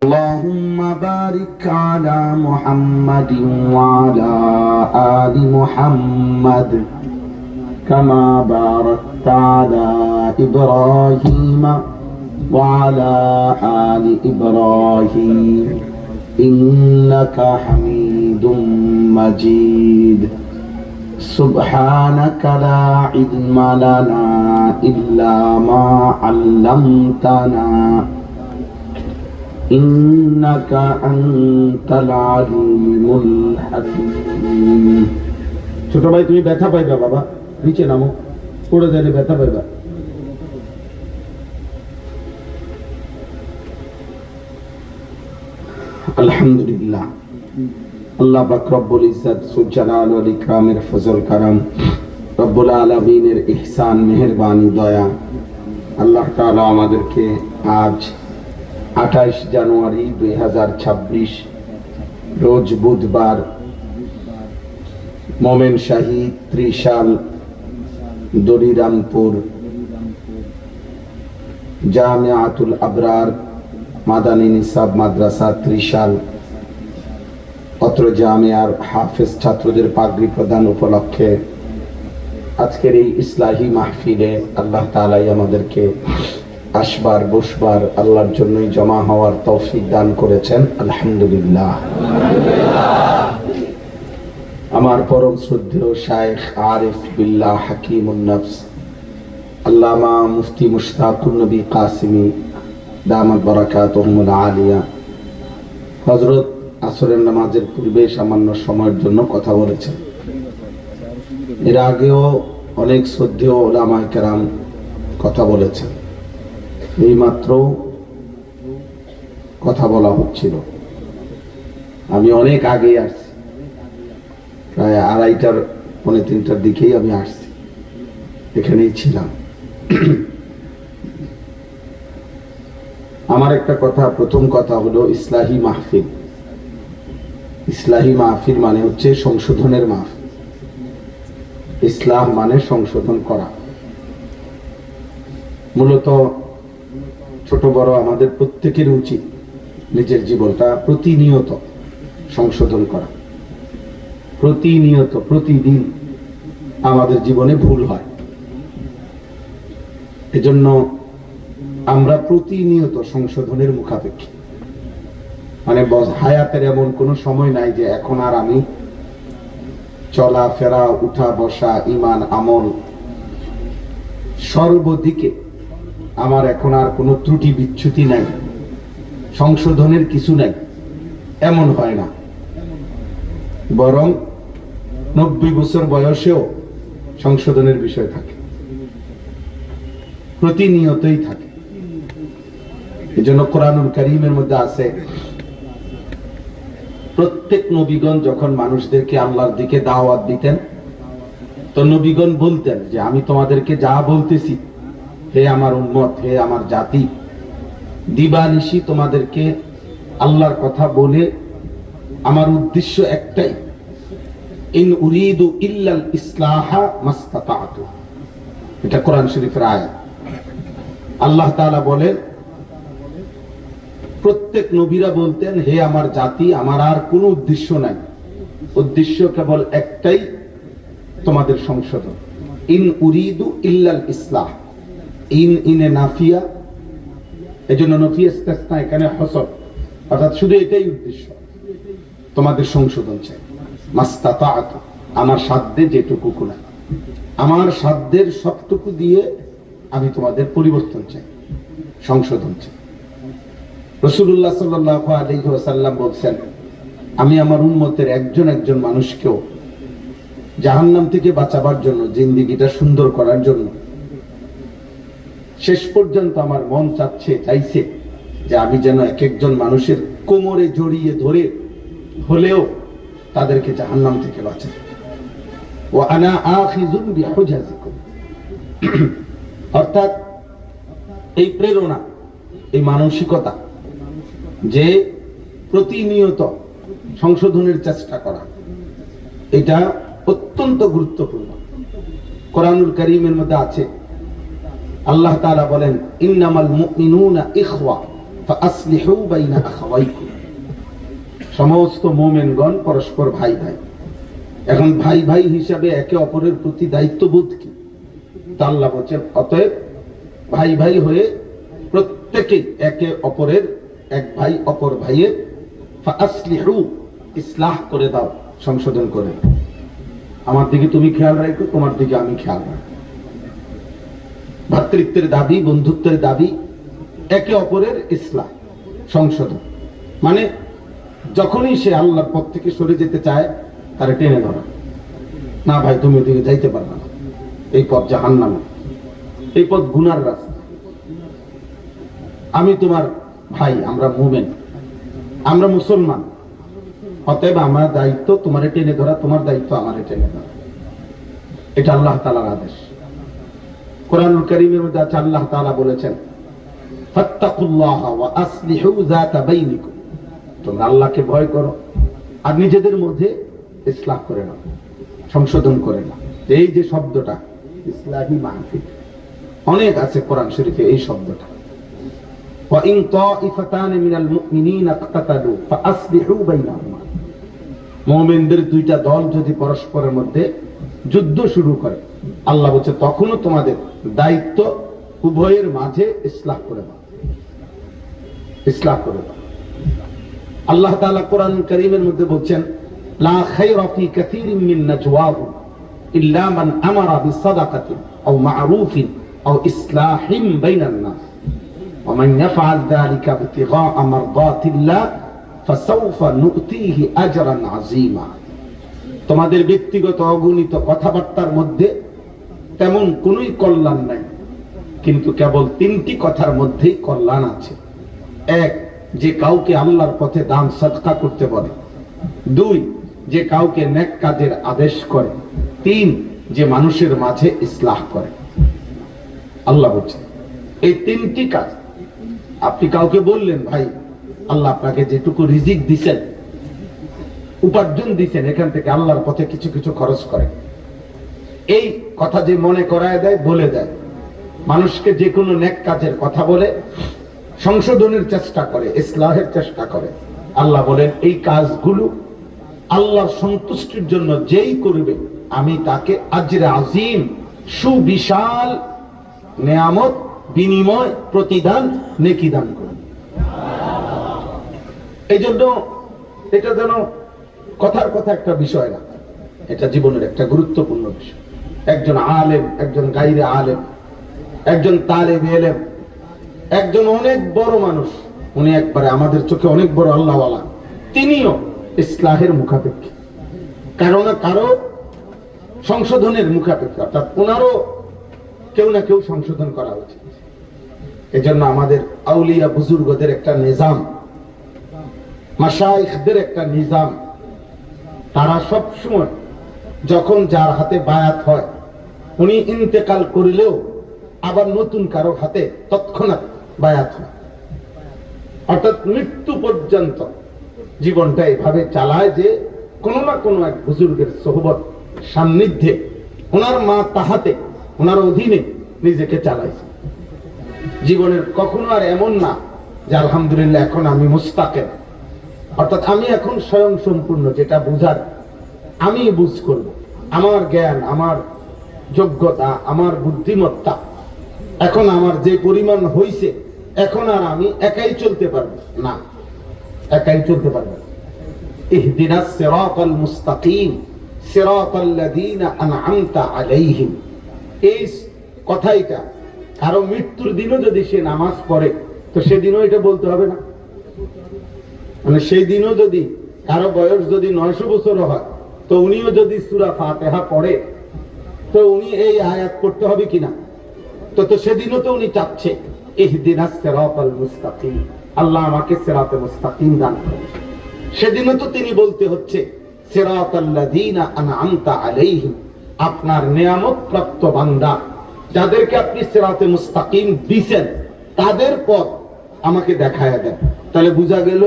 اللهم بارك على محمد وعلى آل محمد كما باركت على إبراهيم وعلى آل إبراهيم إنك حميد مجيد سبحانك لا علم لنا إلا ما علمتنا إنك أنت العليم الحكيم ছোট ভাই তুমি ব্যথা পাইবা বাবা নিচে নামো পড়ে গেলে ব্যথা পাইবা আলহামদুলিল্লাহ আল্লাহ পাক রব্বুল ইজ্জত সুল জালাল ওয়াল ইকরামের ফজল কারাম রব্বুল আলামিনের ইহসান মেহেরবানি দয়া আল্লাহ তাআলা আমাদেরকে আজ 28 জানুয়ারি 2026 রোজ বুধবার মোমেন শাহী ত্রিশাল দরিরামপুর জামিয়াতুল আবরার মাদানী নিসাব মাদ্রাসা ত্রিশাল অত্র জামিয়ার হাফেজ ছাত্রদের পাগড়ি প্রদান উপলক্ষে আজকের এই ইসলাহি মাহফিলে আল্লাহ তাআলাই আমাদেরকে আসবার বসবার আল্লাহর জন্যই জমা হওয়ার তৌফিক দান করেছেন আলহামদুলিল্লাহ। আমার পরম শ্রদ্ধেয় শায়েখ আরিফ বিল্লাহ হাকিমুন নফস আল্লামা মুফতি মুশতাকুন নবী কাসিমি দামাত বারাকাতুহুল আলিয়া হযরত আসরের নামাজের পূর্বে সামান্য সময়ের জন্য কথা বলেছেন। এর আগেও অনেক শ্রদ্ধেয় উলামায়ে কেরাম কথা বলেছেন। এইমাত্র কথা বলা হচ্ছিল, আমি অনেক আগে আসছি, প্রায় 2:30 পৌনে 3টার দিকেই আমি আসছি, এখানেই ছিলাম। আমার একটা কথা, প্রথম কথা হলো ইসলাহি মাহফিল। ইসলাহি মাহফিল মানে হচ্ছে সংশোধনের মাহফিল। ইসলাম মানে সংশোধন করা। মূলত ছোট বড় আমাদের প্রত্যেকের উচিত নিজের জীবনটা প্রতিনিয়ত সংশোধন করা। প্রতিনিয়ত, প্রতিদিন আমাদের জীবনে ভুল হয়, এজন্য আমরা প্রতিনিয়ত সংশোধনের মুখাপেক্ষী। মানে হায়াতের এমন কোনো সময় নাই যে এখন আর আমি চলা ফেরা উঠা বসা ঈমান আমল সর্বদিকে আমার এখন আর কোনো ত্রুটি বিচ্যুতি নাই, সংশোধনের কিছু নাই, এমন হয় না। বরং 90 বছর বয়সেও সংশোধনের বিষয় থাকে, প্রতিনিয়তই থাকে। এজন্য কোরআনুল কারীমের মধ্যে আছে, প্রত্যেক নবীগণ যখন মানুষদেরকে আল্লাহর দিকে দাওয়াত দিতেন, তো নবীগণ বলতেন যে আমি তোমাদেরকে যা বলতেছি, হে আমার উম্মত, হে আমার জাতি, দিবানিশি তোমাদেরকে আল্লাহর কথা বলে আমার উদ্দেশ্য একটাই, ইন উরিদু ইল্লাল ইসলাহা মাস্তাতাতু। এটা কোরআন শরীফের আয়াত। আল্লাহ তাআলা বলেন, প্রত্যেক নবীরা বলতেন, হে আমার জাতি, আমার আর কোনো উদ্দেশ্য নাই, উদ্দেশ্য কেবল একটাই, তোমাদের সংশোধন। ইন উরিদু ইল্লাল ইসলাহ, ইনে নাফিয়া, এজন্য নফিয়া ইস্তিসনা এখানে হসর, অর্থাৎ শুধু এটাই উদ্দেশ্য, তোমাদের সংশোধন চাই। মাস্তাতাতু, আমার সাধ্যে যেটুকু কুলায়, আমার সাধ্যের সবটুকু দিয়ে আমি তোমাদের পরিবর্তন চাই, সংশোধন চাই। রাসূলুল্লাহ সাল্লাল্লাহু আলাইহি ওয়াসাল্লাম বলেছেন, আমি আমার উম্মতের একজন একজন মানুষকেও জাহান্নাম থেকে বাঁচাবার জন্য, জিন্দেগিটা সুন্দর করার জন্য, শেষ পর্যন্ত আমার মন চাইছে যে আমি যেন এক একজন মানুষের কোমরে জড়িয়ে ধরে হলেও তাদেরকে জাহান্নাম থেকে বাঁচাই। ওয়া আনা আখিযুন বিহুজাজিকুম, অর্থাৎ এই প্রেরণা, এই মানসিকতা যে প্রতিনিয়ত সংশোধনের চেষ্টা করা, এটা অত্যন্ত গুরুত্বপূর্ণ। কোরআনুল কারীমের মধ্যে আছে, আল্লাহ তাআলা বলেন, ইন্নামাল মুমিনুনা ইখওয়া ফাআসলিহু বাইনা আখাওয়াইকুম। সমস্ত মুমিনগণ পরস্পর ভাই ভাই। এখন ভাই ভাই হিসাবে একে অপরের প্রতি দায়িত্ববোধ কি? তা আল্লাহ বলেন, অতএব ভাই ভাই হয়ে প্রত্যেকে একে অপরের, এক ভাই অপর ভাইয়ের ফাআসলিহু, ইসলাহ করে দাও, সংশোধন করে দাও। আমার দিকে তুমি খেয়াল রাখো, তোমার দিকে আমি খেয়াল রাখো। ভ্রাতৃত্বের দাবি, বন্ধুত্বের দাবি, একে অপরের ইসলাহ, সংশোধন। মানে যখনই সে আল্লাহর পথ থেকে সরে যেতে চায়, তারা টেনে ধরা, না ভাই তুমি ওদিকে যাইতে পারবে না, এই পথ জাহান্নামের, এই পথ গুনার রাস্তা, আমি তোমার ভাই, আমরা মুমিন, আমরা মুসলমান, অতএব আমার দায়িত্ব তোমারে টেনে ধরা, তোমার দায়িত্ব আমারে টেনে ধরা। এটা আল্লাহ তাআলার আদেশ। কোরআনুল কারীমের মধ্যে আছে, আল্লাহ তাআলা বলেছেন, ফাত্তাকুল্লাহা ওয়া আসলিহু যাতা বাইনিকুম, তোমরা আল্লাহকে ভয় করো আর নিজেদের মধ্যে ইসলাহ করে নাও, সংশোধন করে নাও। এই যে শব্দটা ইসলাহি মাহফিল, অনেক আছে কোরআন শরীফে এই শব্দটা। ওয়া ইন তাইফাতান মিনাল মুমিনিনা ইকতাতালু ফাআসলিহু বাইনাহুমা, মুমিনদের দুইটা দল যদি পরস্পরের মধ্যে যুদ্ধ শুরু করে, আল্লাহ বলছে তখনও তোমাদের দায়িত্ব উভয়ের মাঝে ইসলাহ করে দাও, ইসলাহ করে দাও। আল্লাহ তাআলা কোরআন কারীমের মধ্যে বলছেন, লা খায়রা ফি কাসীরিন মিন নাজওয়াহুম ইল্লা মান আমারা বিসাদাকাতিন আও মা'রুফিন আও ইসলাহিন বাইনান নাস ওয়া মান ইয়াফআল যালিকা ইবতিগাআ মারদাতিল্লাহ ফাসাউফা নু'তিহি আজরান আযীমা। তোমাদের ব্যক্তিগত অগণিত কথাবার্তার মধ্যে তেমন কোনোই কল্যাণ নাই, কিন্তু কেবল তিনটি কথার মধ্যেই কল্যাণ আছে। এক, যে কাউকে আল্লাহর পথে দান সদকা করতে বলে। দুই, যে কাউকে নেক কাজের আদেশ করে। তিন, যে মানুষের মাঝে ইসলাহ করে। আল্লাহ বলছে এই তিনটি কাজ। আপনি কাউকে বললেন, ভাই আল্লাহ আপনাকে যেটুকু রিজিক দিছেন, উপার্জন দিছেন, এখান থেকে আল্লাহর পথে কিছু কিছু খরচ করে, এই কথা যে মনে করায় দেয়, বলে দেয়, মানুষকে যে কোনো নেক কাজের কথা বলে, সংশোধনের চেষ্টা করে, ইসলাহের চেষ্টা করে, আল্লাহ বলেন এই কাজগুলো আল্লাহর সন্তুষ্টির জন্য যেই করবে, আমি তাকে আজরে আজিম, সুবিশাল নেয়ামত, বিনিময়, প্রতিদান, নেকি দান করবে। এই জন্য এটা যেন কথার কথা একটা বিষয় না, এটা জীবনের একটা গুরুত্বপূর্ণ বিষয়। একজন আলেম, একজন গায়রে আলেম, একজন তালেবে ইলম, একজন অনেক বড় মানুষ, উনি একবারে আমাদের চোখে অনেক বড় আল্লাহওয়ালা, তিনিও ইসলাহের মুখাপেক্ষী, কারো না কারো সংশোধনের মুখাপেক্ষী, অর্থাৎ ওনারও কেউ না কেউ সংশোধন করা উচিত। এজন্য আমাদের আউলিয়া বুজুর্গদের একটা নিজাম, মাশাইখদের একটা নিজাম, তারা সব সময় যখন যার হাতে বায়াত হয়, উনি ইন্তেকাল করিলেও আবার নতুন কারো হাতে তৎক্ষণাৎ বায়াত হয়, অর্থাৎ মৃত্যু পর্যন্ত জীবনটা এভাবে চালায় যে কোনো না কোনো এক বুজুর্গের সোহবত, সান্নিধ্যে, ওনার মা তাহাতে, ওনার অধীনে নিজেকে চালাইছে। জীবনের কখনো আর এমন না যে আলহামদুলিল্লাহ এখন আমি মুস্তাকিল, অর্থাৎ আমি এখন স্বয়ং সম্পূর্ণ, যেটা বুঝার আমি বুঝ করব, আমার জ্ঞান, আমার যোগ্যতা, আমার বুদ্ধিমত্তা এখন আমার যে পরিমাণ হইছে, এখন আর আমি একাই চলতে পারবো না, একাই চলতে পারবো। ইহদিনাস সিরাতাল মুস্তাকিম সিরাতাল্লাযীনা আন'আমতা আলাইহিম, এই কথাইটা কারো মৃত্যুর দিনও যদি সে নামাজ পড়ে, তো সেদিনও এটা বলতে হবে না? মানে সেই দিনও যদি কারো বয়স যদি 900 বছর হয়, তো উনিও যদি সূরা ফাতিহা পড়ে, তো উনি এই আয়াত পড়তে হবে কিনা? তো সেদিনও তো উনি চাচ্ছে ইহদিনাস সিরাতাল মুস্তাকিম, আল্লাহ আমাকে সিরাতে মুস্তাকিম দান করুন। সেদিনও তো তিনি বলতে হচ্ছে সিরাতাল্লাযীনা আন'আমতা আলাইহিম, আপনার নিয়ামত প্রাপ্ত বান্দা যাদেরকে আপনি সিরাতে মুস্তাকিম দিবেন, তাদের পথ আমাকে দেখায়া দেন। তাহলে বোঝা গেল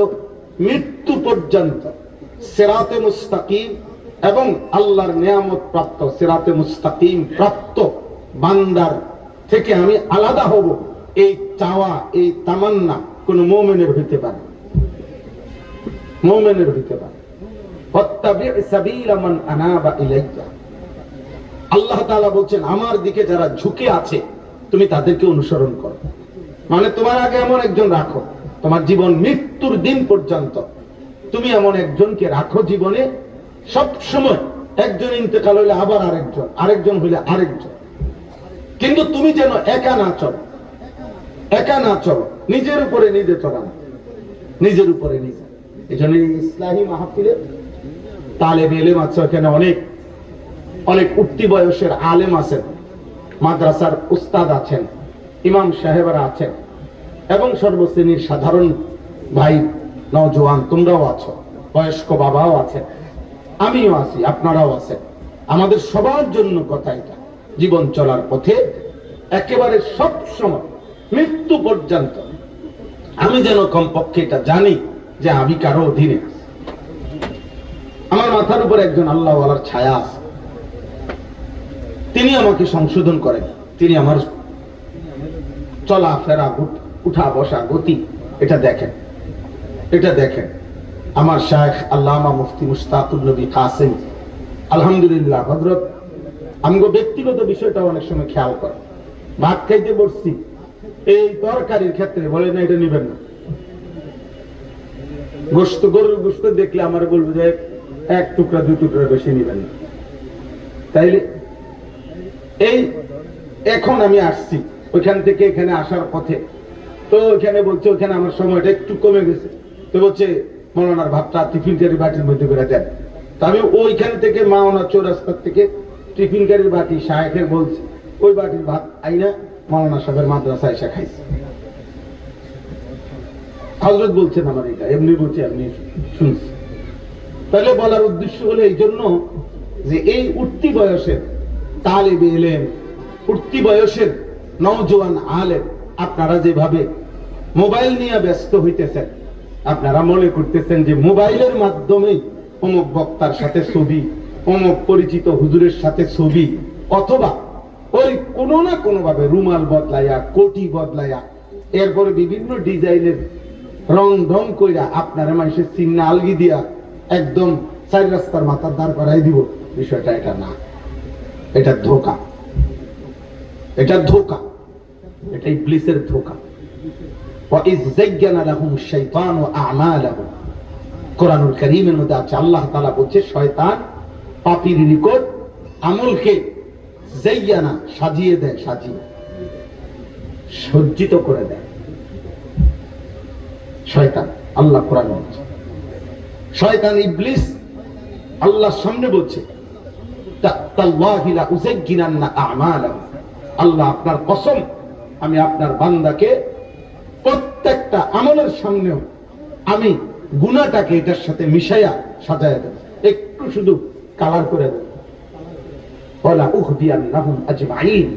মৃত্যু পর্যন্ত সিরাতে মুস্তাকিম এবং আল্লাহর নিয়ামত প্রাপ্ত সিরাতে মুস্তাকিম প্রাপ্ত বান্দার থেকে আমি আলাদা হব, এই চাওয়া, এই তামান্না কোন মুমিনের হইতে পারে, মুমিনের হইতে পারে। ফাত্তাবি' সাবিলা মান আনাবা ইলাইয়া, আল্লাহ তাআলা বলছেন আমার দিকে যারা ঝুঁকে আছে তুমি তাদেরকে অনুসরণ করো। মানে তোমার আগে এমন একজন রাখো, তোমার জীবন মৃত্যুর দিন পর্যন্ত তুমি এমন একজনকে রাখো জীবনে, সব সময় একজন ইন্তেকাল হইলে আবার আরেকজন, আরেকজন হইলে আরেকজন, কিন্তু তুমি যেন একা না চলো, একা না চলো, নিজের উপরে নিজে চলা না, নিজের উপরে নিজে। এই জন্য ইসলামী মাহফিলে তালেব ইলম আছে, এখানে অনেক অনেক উঠতি বয়সের আলেম আছেন, মাদ্রাসার উস্তাদ আছেন, ইমাম সাহেবরা আছেন, এবং সর্বশ্রেণীর সাধারণ ভাই নওজোয়ান তোমরাও আছো, বয়স্ক বাবাও আছেন, আমিও আছি, আপনারাও আছেন। আমাদের সবার জন্য কথা এটা, জীবন চলার পথে একেবারে সব সময় মৃত্যু পর্যন্ত আমি যেন কমপক্ষে এটা জানি যে আমি কারো অধীনে। আমার মাথার উপর একজন আল্লাহওয়ালার ছায়া আছে, তিনি আমাকে সংশোধন করেন, তিনি আমার চলাফেরা, উঠা বসা, গতি এটা দেখেন, এটা দেখেন। আমার শায়েখ আল্লামা মুফতি মুশতাকুর নবী কাসেম আলহামদুলিল্লাহ হযরত আমগো ব্যক্তিগত বিষয়টা অনেক সময় খেয়াল করে। ভাত খাইতে বসছি, এই তরকারির ক্ষেত্রে বলে না এটা নিবেন না, গোশত, গরুর গোশত দেখলে আমার বলবো যে এক টুকরা দুই টুকরা বেশি নিবেন না। তাইলে এই এখন আমি আসছি ওইখান থেকে এখানে আসার পথে, তো ওইখানে বলছে ওইখানে আমার সময়টা একটু কমে গেছে, তো বলছে মৌলানার ভাতটা টিফিন কারির বাটির মধ্যে করে দেন। তো আমি ওইখান থেকে মাওনা চৌরাস্তার থেকে টিফিন কারির বাটি শায়েখের বলছে ওই বাটির ভাত আইনা মৌলানা সাহেবের মাদ্রাসা এসে খাইছে। হযরত বলছেন আমার এটা, এমনি বলছে এমনি শুনছি। তাহলে বলার উদ্দেশ্য হলো এই জন্য যে এই উঠতি বয়সের তালেবে ইলম, উঠতি বয়সের নওজোয়ান আলেম, আপনারা যেভাবে মোবাইল নিয়ে ব্যস্ত হইতেছেন, আপনারা মনে করতেছেন যে মোবাইলের মাধ্যমে অমুক বক্তার সাথে ছবি, অমুক পরিচিত হুজুরের সাথে ছবি, অথবা ওই কোনো না কোনো ভাবে রুমাল বদলাইয়া, কোটি বদলাইয়া, এরপরে বিভিন্ন ডিজাইনের রং ঢং কইরা আপনারা মানুষের চিহ্ন আলগি দিয়া একদম চার রাস্তার মাথার দাঁড় করাই দিব, বিষয়টা এটা না, এটা ধোঁকা, এটা ধোঁকা, এটা ইবলিসের ধোঁকা। ওয়াইজ যায়্যানা লাহুম শাইতানু আ'মালাহুম, কোরআনুল কারীমের মধ্যে আছে আল্লাহ তাআলা বলছে শয়তান পাপীর নিকট আমলকে যায়্যানা সাজিয়ে দেয়, সাজিয়ে সজ্জিত করে দেয় শয়তান। আল্লাহ কোরআনে বলছে শয়তান ইবলিস আল্লাহর সামনে বলছে তাল্লাহি লা উযায়্যিনান্না আ'মালাহুম, আল্লাহ আপনার কসম আমি আপনার বান্দাকে প্রত্যেকটা আমলের সামনেও আমি গুনাহটাকে এটার সাথে মিশাইয়া সাজায়া দেব, একটু শুধু কালার করে দেব। ওয়ালা উখদিয়ান্নাহুম আজমাইন,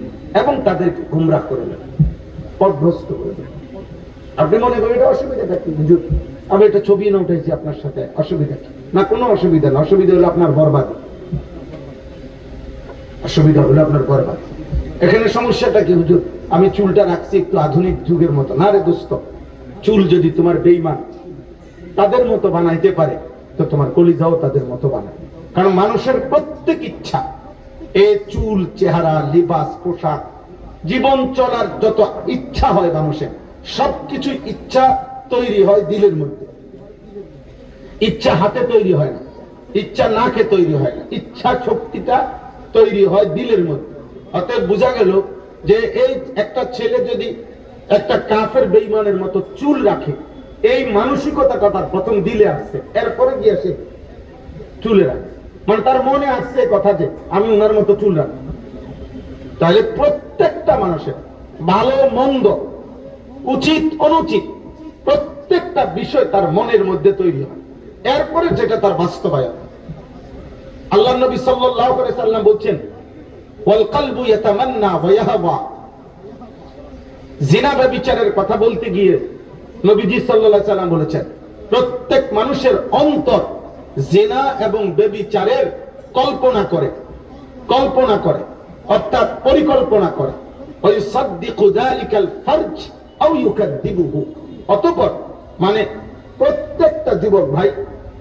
এবং তাদেরকে গোমরাহ করে দেব, পথভ্রষ্ট করে দেব। আপনি মনে করেন এটা অসুবিধা কি হুজুর, আমি একটা ছবি না উঠেছি আপনার সাথে, অসুবিধা কি? না, কোনো অসুবিধা না, অসুবিধা হলো আপনার বরবাদি, অসুবিধা হলো আপনার বরবাদি। এখানে সমস্যাটা কি হুজুর, আমি চুলটা রাখছি একটু আধুনিক যুগের মতো। না রে দোস্ত, চুল যদি তোমার বেঈমান তাদের মতো বানাইতে পারে তো তোমার কলিজাও তাদের মতো বানায়। কারণ মানুষের প্রত্যেক ইচ্ছা, এ চুল, চেহারা, লিবাস, পোশাক, জীবন চলার যত ইচ্ছা হয় মানুষের, সবকিছু ইচ্ছা তৈরি হয় দিলের মধ্যে। ইচ্ছা হাতে তৈরি হয় না, ইচ্ছা নাকে তৈরি হয় না, ইচ্ছা শক্তিটা তৈরি হয় দিলের মধ্যে। অতএব বোঝা গেল যে এই একটা ছেলে যদি একটা কাফের বেঈমানের মতো চুল রাখে, এই মানসিকতাটা তার প্রথম দিলে আসছে, এরপরে গিয়ে সে চুলে রাখে, মানে তার মনে আসছে কথা যে আমি ওনার মতো চুল রাখবো। তাহলে প্রত্যেকটা মানুষের ভালো মন্দ, উচিত অনুচিত, প্রত্যেকটা বিষয় তার মনের মধ্যে তৈরি হয়, এরপরে যেটা তার বাস্তবায়ন। আল্লাহ নবী সাল্লাল্লাহু আলাইহি সাল্লাম বলছেন ওয়াল কলবু ইয়াতামান্না ওয়া ইয়াহওয়া, জিনা ব্যভিচারের কথা বলতে গিয়ে নবীজি সাল্লাল্লাহু আলাইহি সাল্লাম বলেছেন প্রত্যেক মানুষের অন্তর জিনা এবং ব্যভিচারের কল্পনা করে, কল্পনা করে অর্থাৎ পরিকল্পনা করে। ওয়ায়ুসাদ্দিকু যালিকাল ফারজ আও ইউকাদ্দিবুহু, অতঃপর মানে প্রত্যেকটা যুবক ভাই,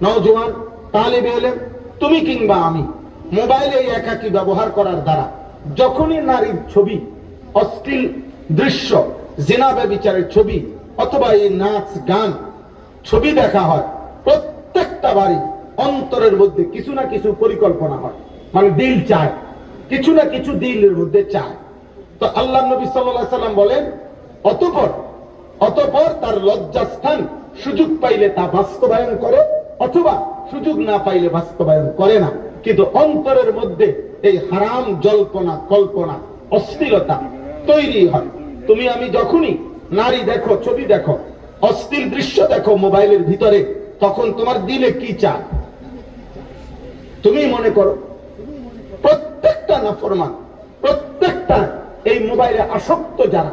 নওজোয়ান, তালিবে ইলম, তুমি কিংবা আমি মোবাইলে একাকী ব্যবহার করার দ্বারা যখনই নারীর ছবি, অশ্লীল দৃশ্য, জিনা ব্যভিচারের ছবি অথবা এই নাচ গান ছবি দেখা হয়, প্রত্যেকটা বাড়ি অন্তরের মধ্যে কিছু না কিছু পরিকল্পনা হয়, মানে দিল চায়, কিছু না কিছু দিলের মধ্যে চায়। তো আল্লাহ নবী সাল্লাল্লাহু আলাইহি সাল্লাম বলেন, অতঃপর তার লজ্জাস্থান সুযোগ পাইলে তা বাস্তবায়ন করে অথবা সুযোগ না পাইলে বাস্তবায়ন করে না, কিন্তু অন্তরের মধ্যে এই হারাম জল্পনা কল্পনা অশ্লীলতা তৈরি হয়। তুমি আমি যখনই নারী দেখো, ছবি দেখো, অশ্লীল দৃশ্য দেখো মোবাইলের ভিতরে, তখন তোমার দিলে কি চায়? তুমি মনে করো প্রত্যেকটা নাফরমান, প্রত্যেকটা এই মোবাইলে আসক্ত যারা,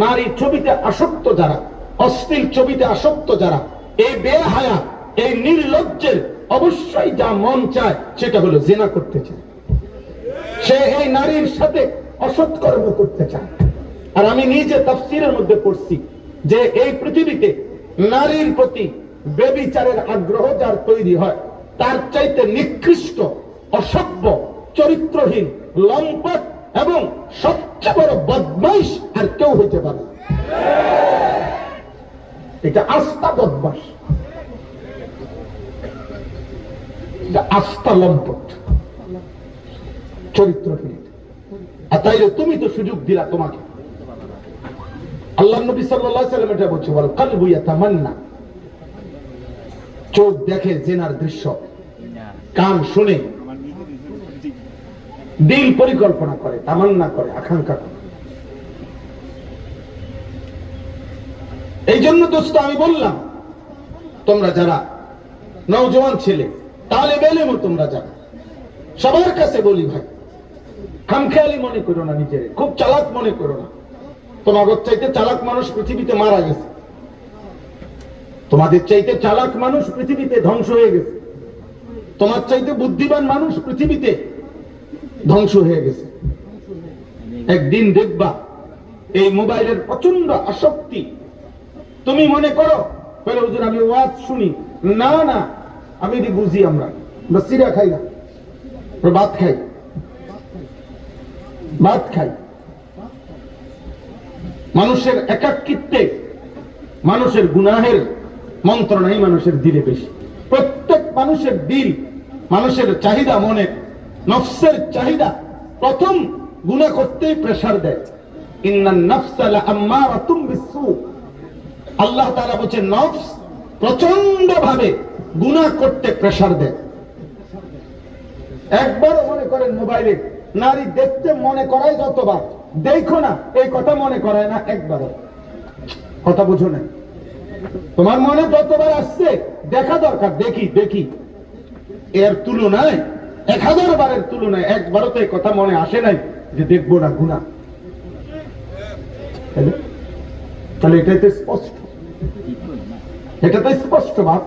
নারীর ছবিতে আসক্ত যারা, অশ্লীল ছবিতে আসক্ত যারা, এই বেহায়া, এই নির্লজ্জের অবশ্যই যা মন চায় সেটা হলো জিনা করতে চায়, সে এই নারীর সাথে অসৎকর্ম করতে চায়। আর আমি নিজে তাফসীরের মধ্যে পড়ছি যে এই পৃথিবীতে নারীর প্রতি ব্যভিচারের আগ্রহ যার তৈরি হয়, তার চাইতে নিকৃষ্ট, অসভ্য, চরিত্রহীন, লম্পট এবং সবচেয়ে বড় বদমাইশ আর কেউ হইতে পারে না। এটা আস্থা বদমাস, এটা আস্থা লম্পট, চরিত্রহীন। আর তাইলে তুমি তো সুযোগ দিলা তোমাকে। আল্লাহ নবী সাল্লাল্লাহু আলাইহি ওয়াসাল্লাম এটা বলছে, ওয়াল কলবু ইয়াতামান্না, চোখ দেখে জিনার দৃশ্য, কান শুনে, দিল পরিকল্পনা করে, তামান্না করে, আকাঙ্ক্ষা করে। এই জন্য দোস্ত আমি বললাম, তোমরা যারা নওজোয়ান ছেলে, তালেবে ইলম, তোমরা যারা, সবার কাছে বলি ভাই, খামখেয়ালি মনে করো না, নিজের খুব চালাক মনে করো না। তোমাদের চাইতে চালাক মানুষ পৃথিবীতে মারা গেছে, তোমাদের চাইতে চালাক মানুষ পৃথিবীতে ধ্বংস হয়ে গেছে, তোমার চাইতে বুদ্ধিমান মানুষ পৃথিবীতে ধ্বংস হয়ে গেছে। একদিন দেখবা এই মোবাইলের প্রচন্ড আসক্তি। তুমি মনে করো বলে হুজুর আমি ওয়াজ শুনি, না না, আমি এটি বুঝি, আমরা সিরা খাই না, ভাত খাই, ভাত খাই। মানুষের একাকিত্বে, মানুষের গুনাহের মন্ত্রণাই মানুষের দিলে বেশি। প্রত্যেক মানুষের দিল, মানুষের চাহিদা, মনের নফসের চাহিদা প্রথম গুনাহ করতেই প্রেসার দেয়। ইন্নান নাফসা লাআম্মারাতুম বিসসু, আল্লাহ তাআলা বলেন নফস প্রচন্ড ভাবে গুনাহ করতে প্রেসার দেয়। একবার মনে করেন মোবাইলে নারী দেখতে মনে করায় যতবার, দেখো না এই কথা মনে করায় না একবারও। কথা বুঝো না, তোমার মনে যতবার আসছে দেখা দরকার, দেখি দেখি, এর তুলনায় 1000 বারের তুলনায় একবারও তো এই কথা মনে আসে নাই যে দেখবো না, গুনাহ। তাহলে এটাই তো স্পষ্ট, এটা তো স্পষ্ট ভাব।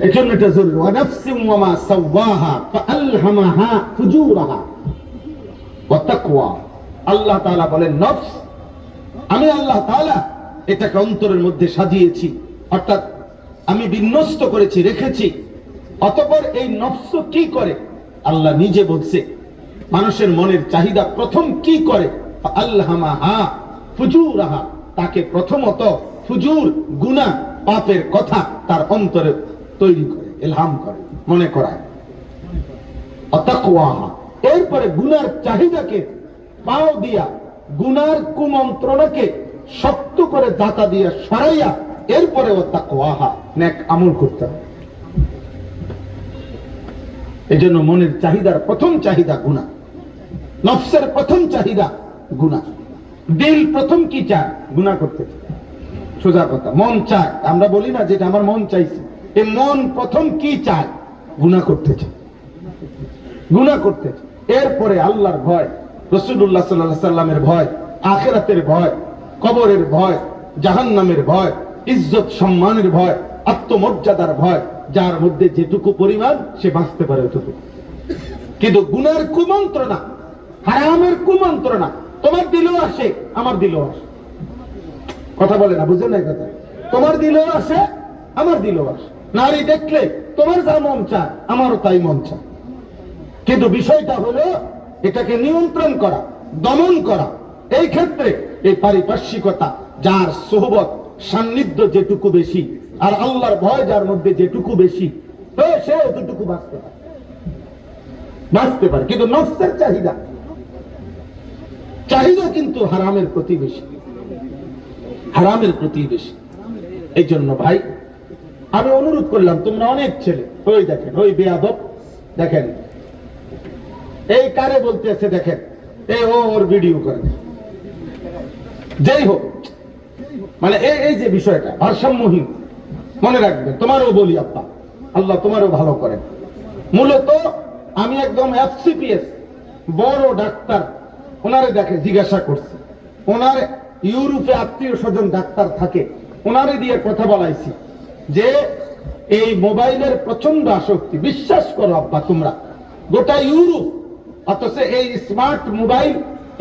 এই জন্য এটা জরুরি। ওয়া নাফসিন ওয়া মা সাওয়াহা ফাআলহামাহা ফুজুরাহা ওয়া তাকওয়া। আল্লাহ তাআলা বলেন নফস, আমি আল্লাহ তাআলা এটাকে অন্তরের মধ্যে সাজিয়েছি, অর্থাৎ আমি বিন্যস্ত করেছি, রেখেছি। অতঃপর এই নফস কি করে? আল্লাহ নিজে বলছে মানুষের মনের চাহিদা প্রথম কি করে? ফাআলহামাহা ফুজুরাহা, তাকে প্রথমত ফুজুর, গুনাহ, পাপের কথা তার অন্তরে তৈরি করে, ইলহাম করে, মনে করায়। তাকওয়াহা, এরপরে গুনার চাহিদাকে পাও দিয়া, গুনার কুমন্ত্রণাকে শক্ত করে দাতা দিয়া সরাইয়া, এরপরে তাকওয়াহা, নেক আমল করতে হবে। এই জন্য মনের চাহিদার প্রথম চাহিদা গুনাহ, নফসের প্রথম চাহিদা গুনাহ। দিল প্রথম কি চায়? গুনাহ করতে চায়। সোজা কথা, মন চায়। আমরা বলি না যেটা আমার মন চাইছে, এই মন প্রথম কি চায়? গুনাহ করতে চায়, গুনাহ করতে চায়। এরপরে আল্লাহর ভয়, রাসূলুল্লাহ সাল্লাল্লাহু আলাইহি সাল্লামের ভয়, আখিরাতের ভয়, কবরের ভয়, জাহান্নামের ভয়, ইজ্জত সম্মানের ভয়, আত্মমর্যাদার ভয়, যার মধ্যে যেটুকু পরিমাণ সে বাঁচতে পারে অতটুকু। কিন্তু গুনার কুমন্ত্রণা, হারামের কুমন্ত্রণা, তোমার দিলেও আসে, আমার দিলেও আসে। কথা বলে না, বুঝেন না কথা? তোমার দিলেও আসে, আমার দিলেও আসে। নারী দেখলে তোমার যা মন চায় আমারও তাই মন চায়, কিন্তু বিষয়টা হলো এটাকে নিয়ন্ত্রণ করা, দমন করা। এই ক্ষেত্রে এই পারিপার্শ্বিকতা, যার সোহবত সান্নিধ্য যেটুকু বেশি আর আল্লাহর ভয় যার মধ্যে যেটুকু বেশি, তো সে অতটুকু বাঁচতে পারে, বাঁচতে পারে। কিন্তু নফসের চাহিদা চাহিদা কিন্তু হারামের প্রতি বেশি, হারামের প্রতি বেশি। এই জন্য ভাই আমি অনুরোধ করলাম, তোমরা অনেক ছেলে, ওই দেখেন ওই বেয়াদব, দেখেন এই কারে বলতেছে, দেখেন এই ওর ভিডিও করে। যাই হোক, মানে এই যে বিষয়টা ভারসাম্যহীন, মনে রাখবেন। তোমারও বলি আব্বা, আল্লাহ তোমারও ভালো করেন। মূলত আমি একদম এফসিপিএস বড় ডাক্তার, ওনারে দেখে জিজ্ঞাসা করছি, ওনার ইউরোপে আত্মীয় স্বজন ডাক্তার থাকে, ওনারে দিয়ে কথা বলাইছি যে এই মোবাইলের প্রচন্ড আসক্তি। বিশ্বাস করো আব্বা তোমরা, গোটা ইউরোপ, অথচ এই স্মার্ট মোবাইল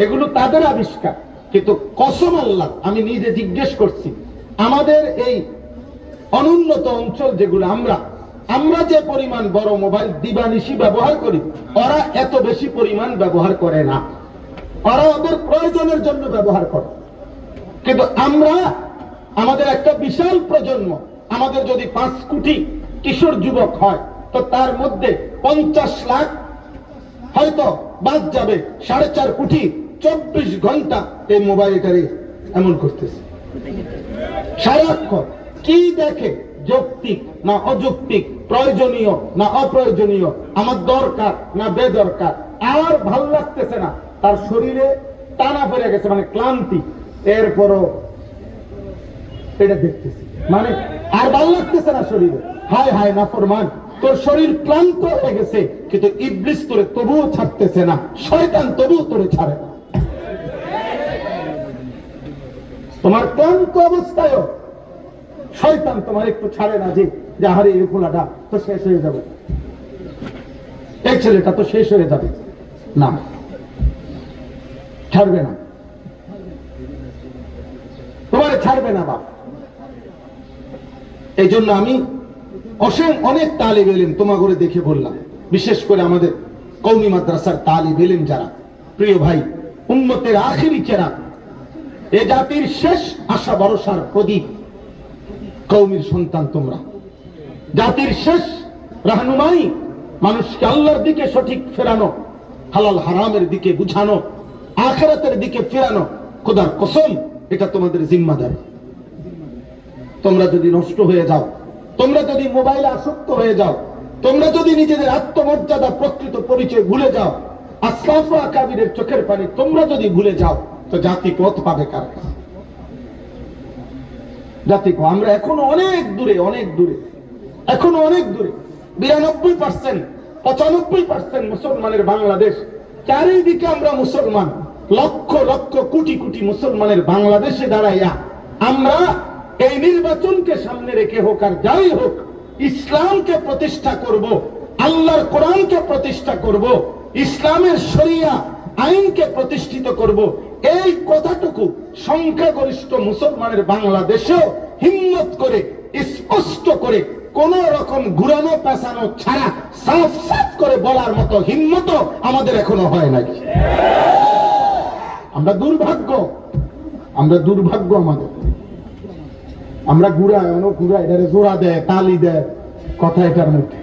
এগুলো তাদের আবিষ্কার, কিন্তু কসম আল্লাহ আমি নিজে জিজ্ঞেস করছি, আমাদের এই অনুন্নত অঞ্চল যেগুলো, আমরা যে পরিমাণ বড় মোবাইল দিবানিশি ব্যবহার করি, ওরা এত বেশি পরিমাণ ব্যবহার করে না। ওরা ওদের প্রয়োজনের জন্য ব্যবহার করে, কিন্তু আমাদের একটা বিশাল প্রজন্ম, আমাদের যদি 5 কোটি কিশোর যুবক হয়, তো তার মধ্যে 50 লাখ হয়তো বাদ যাবে, 4.5 কোটি 24 ঘন্টা এই মোবাইলটারে এমন করতেছে। সারাক্ষণ কি দেখে, যৌক্তিক না অযৌক্তিক, প্রয়োজনীয় না অপ্রয়োজনীয়, আমার দরকার না বেদরকার, আর ভাল লাগতেছে না, তার শরীরে টানা পড়ে গেছে, মানে ক্লান্তি, এরপরও এটা দেখতেছি, মানে আর ভাল লাগতেছে না শরীরে। হায় হায় নাফরমান, তোর শরীর ক্লান্ত হয়ে গেছে, কিন্তু ইবলিস তোরে তবুও ছাড়তেছে না, শয়তান তবুও তোরে ছাড়ে না। তোমার ক্লান্ত অবস্থায় শয়তান তোমার একটু ছাড়ে না, যে আরে এই পোলাটা তো শেষ হয়ে যাবে, এই ছেলেটা তো শেষ হয়ে যাবে, না, ছাড়বে না, তোমার ছাড়বে না বাপ। এই জন্য আমি অনেক তালিব ইলম তোমাকে দেখে বললাম, বিশেষ করে আমাদের কওমি মাদ্রাসার তালিব ইলম যারা, প্রিয় ভাই, উম্মতের আখিরি চেরাগ, এ জাতির শেষ আশা ভরসার প্রদীপ, কওমির সন্তান তোমরা, জাতির শেষ রাহনুমাই, মানুষকে আল্লাহর দিকে সঠিক ফেরানো, হালাল হারামের দিকে বুঝানো, আখিরাতের দিকে ফেরানো, খোদার কসম এটা তোমাদের জিম্মাদারি। তোমরা যদি নষ্ট হয়ে যাও, তোমরা যদি মোবাইলে আসক্ত হয়ে যাও, তোমরা যদি নিজেদের আত্মমর্যাদা, প্রকৃত পরিচয় ভুলে যাও, আসলাফ ও আকাবিরের চোখের পানি তোমরা যদি ভুলে যাও, তো জাতি পথ পাবে কার কাছে? জাতি আমরা এখনো অনেক দূরে, অনেক দূরে, এখনো অনেক দূরে। 92%, 95% মুসলমানের বাংলাদেশ, চারিদিকে আমরা মুসলমান, লক্ষ লক্ষ কোটি কোটি মুসলমানের বাংলাদেশে দাঁড়াইয়া আমরা এই নির্বাচনকে সামনে রেখে হোক আর যাই হোক, ইসলামকে প্রতিষ্ঠা করব, আল্লাহর কোরআনকে প্রতিষ্ঠা করব, ইসলামের শরিয়া আইনকে প্রতিষ্ঠিত করব, এই কথাটুকু সংখ্যাগরিষ্ঠ মুসলমানের বাংলাদেশেও হিম্মত করে, স্পষ্ট করে, কোন রকম ঘুরানো পেছানো ছাড়া সাফ সাফ করে বলার মতো হিম্মত আমাদের এখনো হয় নাকি? আমরা দুর্ভাগ্য, আমরা দুর্ভাগ্য আমাদের। আমরা ঘুরাই, এটারে জোড়া দেয়, তালি দেয়, কথা এটার মধ্যে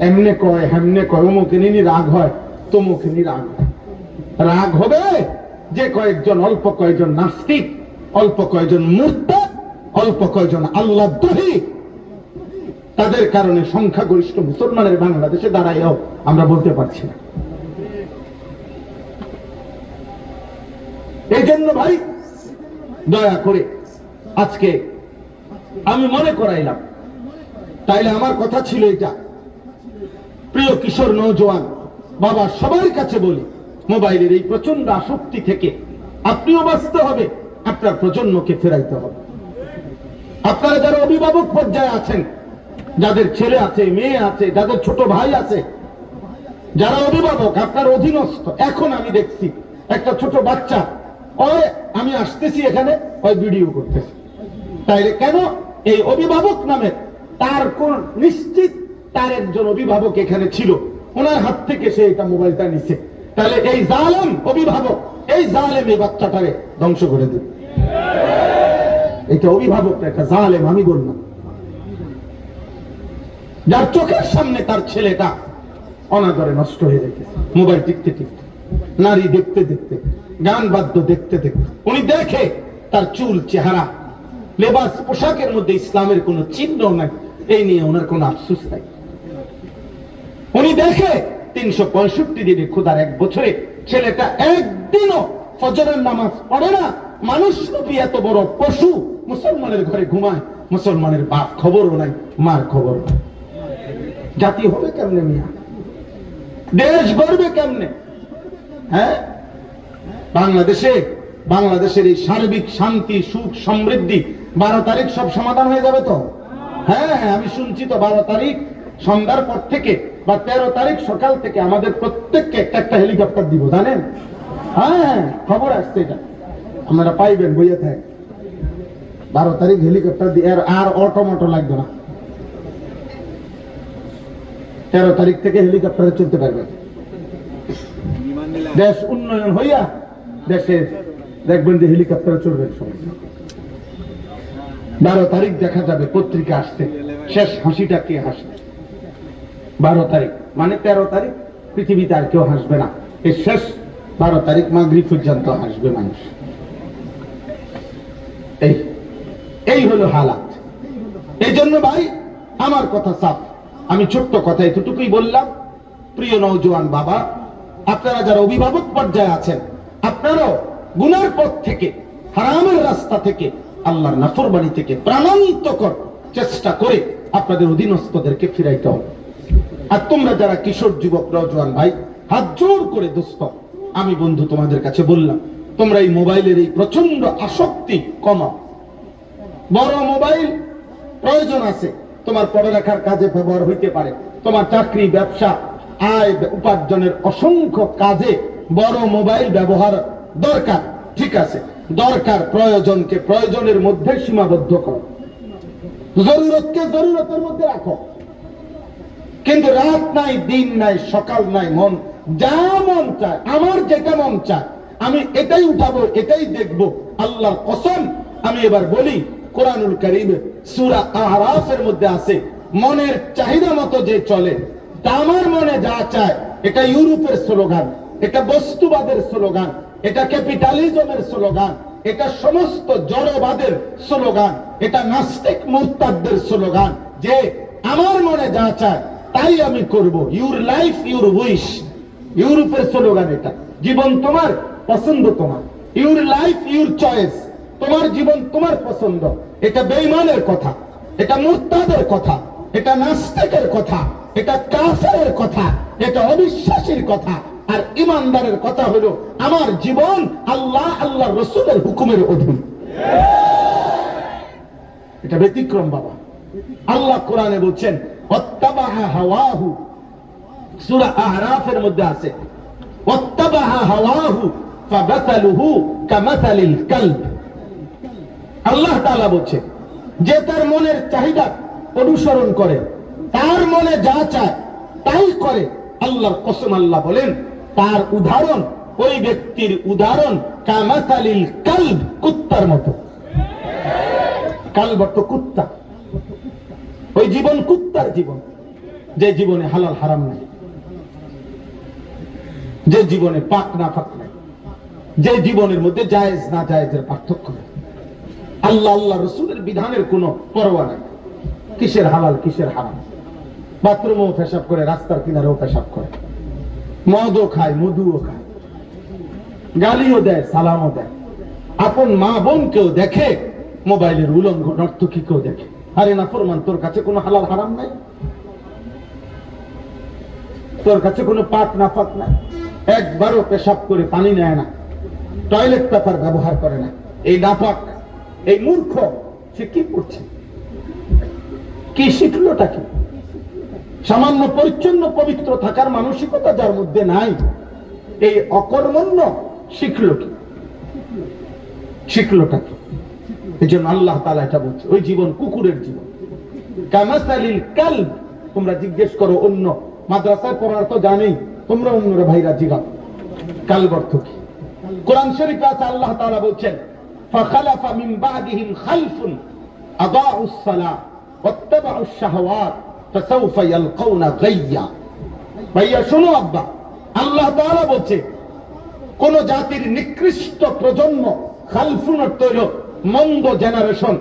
এমনে কয়, হেমনে কয়, অমুকে নিনি রাগ হয়, তমুকে নি রাগ হয়। রাগ হবে যে কয়েকজন, অল্প কয়েকজন নাস্তিক, অল্প কয়েকজন মুরতাদ, অল্প কয়েকজন আল্লাহদ্রোহী, তাদের কারণে সংখ্যাগরিষ্ঠ মুসলমানের বাংলাদেশে দাঁড়াইও আমরা বলতে পারছি না। এই জন্য ভাই দয়া করে আজকে আমি মনে করাইলাম, তাইলে আমার কথা ছিল এটা, প্রিয় কিশোর নওজোয়ান বাবা, সবার কাছে বলি, মোবাইলের এই প্রচন্ড আসক্তি থেকে আপনিও বাঁচতে হবে, আপনার প্রজন্মকে ফেরাইতে হবে। আপনারা যারা অভিভাবক পর্যায়ে আছেন, যাদের ছেলে আছে, মেয়ে আছে, যাদের ছোট ভাই আছে, যারা অভিভাবক, আপনার অধীনস্থ, এখন আমি দেখছি একটা ছোট বাচ্চা ওই আমি আসতেছি এখানে ওই ভিডিও করতেছি, তাইলে কেন? এই অভিভাবক নামে তার কোন নিশ্চিত তার একজন অভিভাবক এখানে ছিল, ওনার হাত থেকে সে এটা মোবাইলটা নিছে। তাহলে এই জালেম অভিভাবক, এই জালেম এই বাচ্চাটারে ধ্বংস করে দিবে। এটা অভিভাবক একটা জালেম, আমি বললাম। যার চোখের সামনে তার ছেলেটা অনাদরে নষ্ট হয়ে যেতেছে, মোবাইল টিপতে টিপতে, নারী দেখতে দেখতে, গান বাদ্য দেখতে দেখতে। উনি দেখে তার চুল, চেহারা, লেবাস, পোশাকের মধ্যে ইসলামের কোন চিহ্ন নাই, এই নিয়ে ওনার কোন আফসোস নাই। উনি দেখে 365 দিনে খোদার এক বছরে ছেলেটা একদিনও ফজরের নামাজ পড়ে না। মানুষ রূপী এত বড় পশু মুসলমানের ঘরে ঘুমায়, মুসলমানের বাপ খবরও নাই, মার খবর নাই। জাতি হবে কেমনে মিয়া? দেশ গড়বে কেমনে? হ্যাঁ, বাংলাদেশের এই সার্বিক শান্তি, সুখ, সমৃদ্ধি 12 তারিখ সব সমাধান হয়ে যাবে তো? হ্যাঁ, আমি শুনছি তো 12 তারিখ সন্ধ্যার পর থেকে বা 13 তারিখ সকাল থেকে আমাদের প্রত্যেককে একটা একটা হেলিকপ্টার দিব, জানেন? হ্যাঁ, খবর আসছে, এটা আপনারা পাইবেন, বইয়ে থাক। 12 তারিখ হেলিকপ্টার দিয়ে আর অটোমোটো লাগবে না। 13 তারিখ থেকে হেলিকপ্টারে চলতে পারবে। দেশ উন্নয়ন হইয়া দেশে দেখবেন যে হেলিকপ্টারে চলবে সবাই। 12 তারিখ দেখা যাবে, পত্রিকা আসছে, শেষ হাসিটা কে হাসবে? 12 তারিখ মানে 13 তারিখ পৃথিবীতে আর কেউ হাসবে না, এই শেষ 12 তারিখ মাগরিব পর্যন্ত হাসবে মানুষ। এই হলো হালাত। এই জন্য ভাই আমার কথা সাফ, আমি ছোট্ট কথা এতটুকুই বললাম। প্রিয় নওজোয়ান বাবা, আপনারা যারা অভিভাবক পর্যায়ে আছেন, আপনারাও গুনার পথ থেকে, হারামের রাস্তা থেকে, আল্লাহর নাফরমানি থেকে প্রাণান্তকর চেষ্টা করে আপনাদের অধীনস্থদেরকে ফিরাইতে হবে। আর তোমরা যারা কিশোর, যুবক, নওজোয়ান ভাই, হাত জোর করে দোস্ত, আমি বন্ধু তোমাদের কাছে বললাম, তোমরা এই মোবাইলের এই প্রচন্ড আসক্তি কমাও। বড় মোবাইল প্রয়োজন আছে, তোমার পড়ালেখার কাজে ব্যবহার হইতে পারে, তোমার চাকরি, ব্যবসা, আয় উপার্জনের অসংখ্য কাজে বড় মোবাইল ব্যবহার দরকার, ঠিক আছে, দরকার। প্রয়োজনকে প্রয়োজনের মধ্যে সীমাবদ্ধ করো, জরুরতকে জরুরতের মধ্যে রাখো। কিন্তু রাত নাই, দিন নাই, সকাল নাই, মন যা মন চায়, আমার যেটা মন চায় আমি এটাই উঠাবো, এটাই দেখবো। আল্লাহর কসম, আমি এবার বলি, কোরআনুল কারীমে সূরা আরাফের মধ্যে আছে, মনের চাহিদা মতো যে চলে, তা আমার মনে যা চায়, এটা ইউরোপের স্লোগান, এটা বস্তুবাদের স্লোগান, এটা ক্যাপিটালিজমের স্লোগান, এটা সমস্ত জড়বাদের স্লোগান, এটা নাস্তিক মুরতাদদের স্লোগান, যে আমার মনে যা চায় তাই আমি করব। ইউর লাইফ ইউর উইশ, ইউরোপের স্লোগান এটা। জীবন তোমার পছন্দ, তোমার ইউর লাইফ ইউর চয়েস, তোমার জীবন তোমার পছন্দ। এটা বেঈমানের কথা, এটা মুরতাদের কথা, এটা নাস্তিকের কথা, এটা কাফেরের কথা, এটা অবিশ্বাসীর কথা। আর ইমানদারের কথা হলো, আমার জীবন আল্লাহ, আল্লাহ রসুলের হুকুমের অধীন। এটা ব্যতিক্রম বাবা। আল্লাহ কোরআনে বলছেন, ওয়াত্তাবাহা হাওয়াহু, সূরা আরাফের মধ্যে আছে, ওয়াত্তাবাহা হাওয়াহু ফাবাতালুহু কামাতালিল কালব। আল্লাহ তাআলা বলছে, যে তার মনের চাহিদা অনুসরণ করে, তার মনে যা চায় তাই করে, আল্লাহর কসম আল্লাহ বলেন, তার উদাহরণ, ওই ব্যক্তির উদাহরণ কামাতালিল কালব, কুত্তার মতো। কালব তো কুত্তা, ওই জীবন কুত্তার জীবন, যে জীবনে হালাল হারাম নাই, যে জীবনে পাক না পাক নাই, যে জীবনের মধ্যে জায়েজ না জায়েজের পার্থক্য নেই, আল্লাহ আল্লাহ রসুলের বিধানের কোনো পরোয়া নাই, কিসের হালাল কিসের হারাম। বাথরুমেও পেশাব করে, রাস্তার কিনারেও পেশাব করে, মদও খায়, মধুও খায়, গালিও দেয়, সালামও দেয়, আপন মা বোনকেও দেখে, মোবাইলের উলঙ্গ নর্তকীকেও দেখে। আরে নাফরমান, তোর কাছে কোনো হালাল হারাম নাই, তোর কাছে কোনো পাক না পাক নাই, একবারও পেশাব করে পানি নেয় না, টয়লেট পেপার ব্যবহার করে না। এই নাপাক, এই মূর্খ, সে কি করছে, কি শিখলোটা কি? সামান্য পরিচ্ছন্ন পবিত্র থাকার মানসিকতা যার মধ্যে নাই, এই অকর্মণ্য শিখলো কি? শিখলোটা কি? এই জন্য আল্লাহ তাআলা এটা বলছে, ওই জীবন কুকুরের জীবন। কামাসালিল কালব, তোমরা জিজ্ঞেস করো অন্য মাদ্রাসায় পড়ার তো জানেই, তোমরা অন্যরা ভাইরা জিজ্ঞাসা কালব অর্থ কি? কোরআন শরীফে আছে আল্লাহ তাআলা বলছেন, ফাখালাফা মিন বাদিহিম খালফুন আদাউস সালাহ ওয়াত্তাবাউশ শাহাওয়াত ফাসাউফা ইয়ালকাউনা গায়্যা। ভাইয়া শোনো আব্বা, আল্লাহ তাআলা বলছে কোন জাতির নিকৃষ্ট প্রজন্ম, খালফুন অর্থ হইল মন্দ জেনারেশন,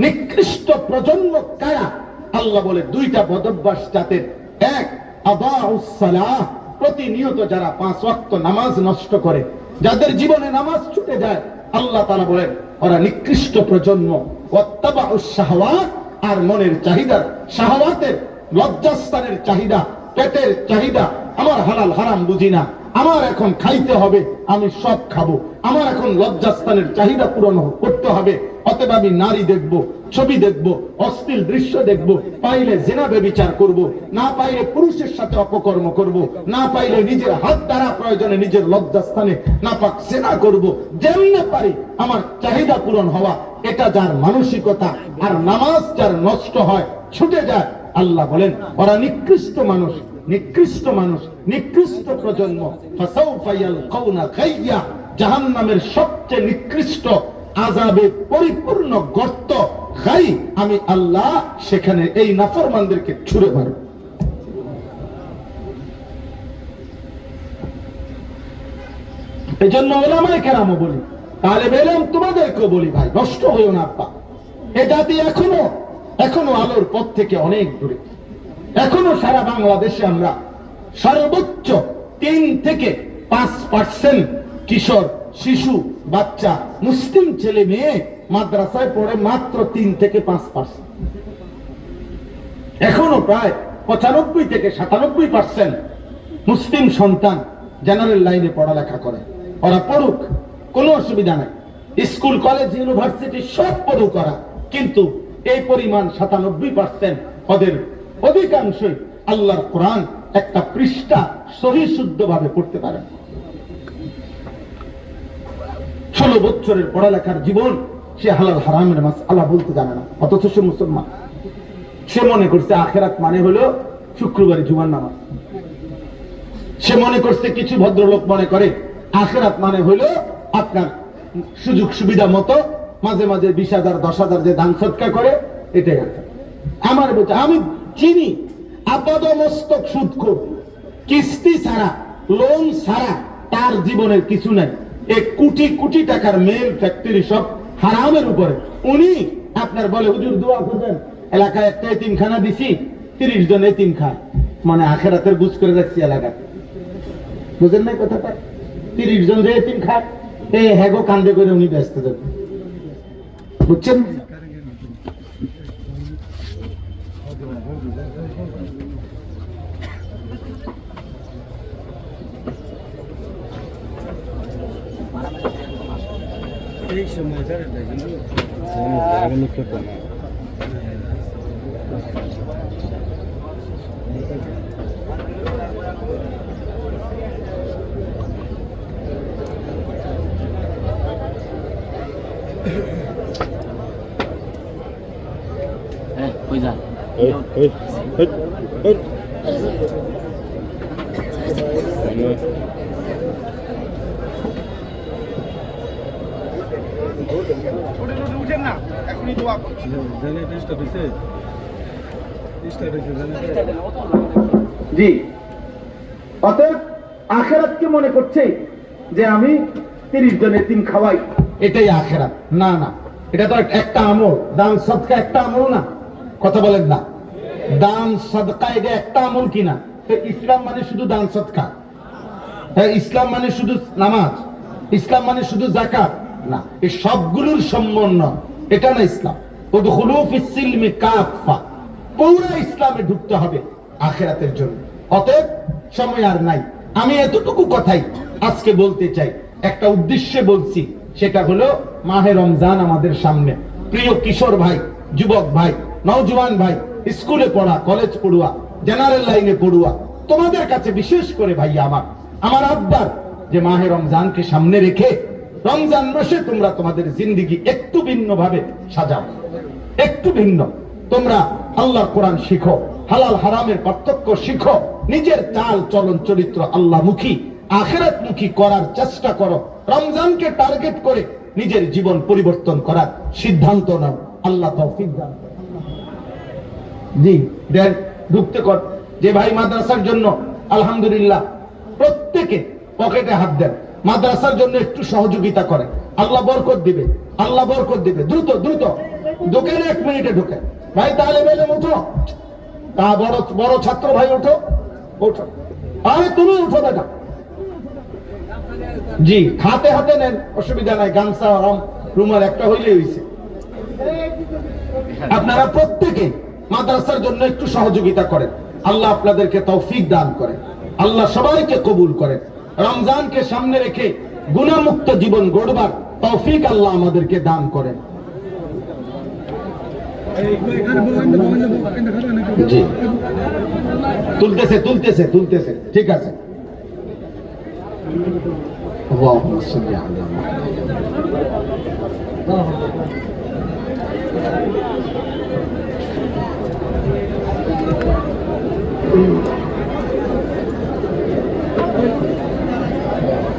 নিকৃষ্ট প্রজন্ম কারা? আল্লাহ বলে দুইটা বদভ্যাস জাতের। এক, আদাউস সালাহ, প্রতিনিয়ত যারা 5 ওয়াক্ত নামাজ নষ্ট করে, যাদের জীবনে নামাজ ছুটে যায়, আল্লাহ তাআলা বলেন ওরা নিকৃষ্ট প্রজন্ম। ওয়াত্তাবাউশ শাহাওয়াত, আর মনের চাহিদা, শাহাওয়াতের, লজ্জাস্থানের চাহিদা, পেটের চাহিদা, আমার হালাল হারাম বুঝি না, আমার এখন খাইতে হবে, আমি সব খাবো, আমার এখন লজ্জাস্থানের চাহিদা পূরণ করতে হবে, অতএব আমি নারী দেখব, ছবি দেখব, অশ্লীল দৃশ্য দেখব, পাইলে জিনা ব্যভিচার করব, না পাইলে পুরুষের সাথে অপকর্ম করব, না পাইলে নিজের হাত দ্বারা প্রয়োজনে নিজের লজ্জাস্থানে নাপাক জিনা করব, যেমনে পারি আমার চাহিদা পূরণ হওয়া, এটা যার মানসিকতা। আর নামাজ যার নষ্ট হয়, ছুটে যায়, আল্লাহ বলেন ওরা নিকৃষ্ট মানুষ, নিকৃষ্ট মানুষ, নিকৃষ্ট প্রজন্ম। ফাসাউফা ইয়ালকাউনা গায়্যা, জাহান্নামের সবচেয়ে নিকৃষ্ট আযাবে পরিপূর্ণ গর্ত গাই, আমি আল্লাহ সেখানে এই নাফরমানদেরকে ছুঁড়ে মারব। এই জন্য ওলামায়ে কেরামও বলি, তালেবে ইলম তোমাদেরকেও বলি, ভাই নষ্ট হইও না আব্বা। এ জাতি এখনো আলোর পথ থেকে অনেক দূরে। এখনো সারা বাংলাদেশে আমরা সর্বোচ্চ 3 থেকে 5% কিশোর, শিশু, বাচ্চা, মুসলিম ছেলে মেয়ে মাদ্রাসায় পড়ে মাত্র 3 থেকে 5%। এখনো প্রায় 95 থেকে 97% মুসলিম সন্তান জেনারেল লাইনে পড়ালেখা করে। ওরা পড়ুক, কোনো অসুবিধা নাই, স্কুল কলেজ ইউনিভার্সিটি সব পড়ুক ওরা, কিন্তু এই পরিমাণ 97% ওদের অধিকাংশই আল্লাহর কোরআন একটা পৃষ্ঠা সহি শুদ্ধ ভাবে পড়তে পারে। 16 বছরের পড়ালেখার জীবন, সে হালাল হারামের মাসআলা বলতে জানে না, অথচ সে মুসলমান। সে মনে করছে আখিরাত মানে হলো শুক্রবারে জুমার নামাজ। সে মনে করছে, কিছু ভদ্রলোক মনে করে আখিরাত মানে হলো আপনার সুযোগ সুবিধা মতো মাঝে মাঝে 20,000 10,000 যে দান সদকা করে, এটাই আছে। আমার বলছে, আমি চিনি আপাদমস্তক সুদখোর, কিস্তি ছাড়া, লোন ছাড়া তার জীবনের কিছু নাই। এক কোটি কোটি টাকার মেল ফ্যাক্টরি সব হারামের উপরে। উনি আপনার বলে, হুজুর দোয়া করবেন, এলাকায় একটা এতিমখানা দিছি, 30 জন এতিম খায়, মানে আখিরাতের বুঝ করে রাখছি এলাকায়। বুঝেন নাই কথাটা? 30 জন যে এতিম খায়, এই হ্যাগো কান্দে করে উনি ব্যস্ত দেবেন, বুঝছেন? এই সময় কই যা উঠেন না, এখনই দোয়া করছি। জি, অতএব আখিরাতকে মনে করছে যে আমি 30 জন এতিম খাওয়াই, এটাই আখিরাত। না না, এটা তো একটা আমল। দান সদকা একটা আমল না? কথা বলেন না? দান সদকা এটা একটা আমল কিনা? তো ইসলাম মানে শুধু দান সদকা? হ্যাঁ, ইসলাম মানে শুধু নামাজ? ইসলাম মানে শুধু যাকাত? না, এই সবগুলোর সমন্বয়, এটা না ইসলাম। উদখুলু ফিস সিলমি কাফা, পুরো ইসলামে ঢুকতে হবে আখিরাতের জন্য। অতএব সময় আর নাই, আমি এতটুকু কথাই আজকে বলতে চাই। একটা উদ্দেশ্যে বলছি, সেটা হলো মাহে রমজান আমাদের সামনে। প্রিয় কিশোর ভাই, যুবক ভাই, নওজোয়ান ভাই, স্কুলে পড়া, কলেজ পড়ুয়া, জেনারেল লাইনে পড়ুয়া, তোমাদের কাছে বিশেষ করে ভাই আমার আব্বার যে মাহে রমজানকে সামনে রেখে রমজান মাসে তোমরা তোমাদের জিন্দেগি একটু ভিন্ন ভাবে সাজাও, একটু ভিন্ন। তোমরা আল্লাহর কোরআন শিখো, হালাল হারামের পার্থক্য শিখো, নিজের চাল চলন চরিত্র আল্লাহমুখী আখিরাতমুখী করার চেষ্টা করো। রমজানকে টার্গেট করে নিজের জীবন পরিবর্তন করার সিদ্ধান্ত নাও। আল্লাহ তৌফিক দান করেন। জি দেন ঢুকতে কর। যে ভাই মাদ্রাসার জন্য আলহামদুলিল্লাহ প্রত্যেকে পকেটে হাত দেন, মাদ্রাসার জন্য একটু সহযোগিতা করেন, আল্লাহ বরকত দিবে, আল্লাহ বরকত দিবে। দ্রুত দ্রুত ঢোকেন, 1 মিনিটে ঢোকেন। ভাই তাহলে বেলে উঠো, তা বড় বড় ছাত্র ভাই উঠো, উঠো। আরে তুমি উঠো বেটা। জি হাতে হাতে নেন, অসুবিধা নাই, গামছা রুমাল একটা হইলেই হইছে। আপনারা প্রত্যেকে মাদ্রাসার জন্য একটু সহযোগিতা করেন, আল্লাহ আপনাদেরকে তৌফিক দান করেন, আল্লাহ সবাইকে কবুল করেন। রমজানকে সামনে রেখে গুনাহমুক্ত জীবন গড়বার তৌফিক আল্লাহ আমাদেরকে দান করেন। জি তুলতেছে তুলতেছে তুলতেছে, ঠিক আছে। আল্লাহুম্মা সাল্লি আলা মুহাম্মাদ।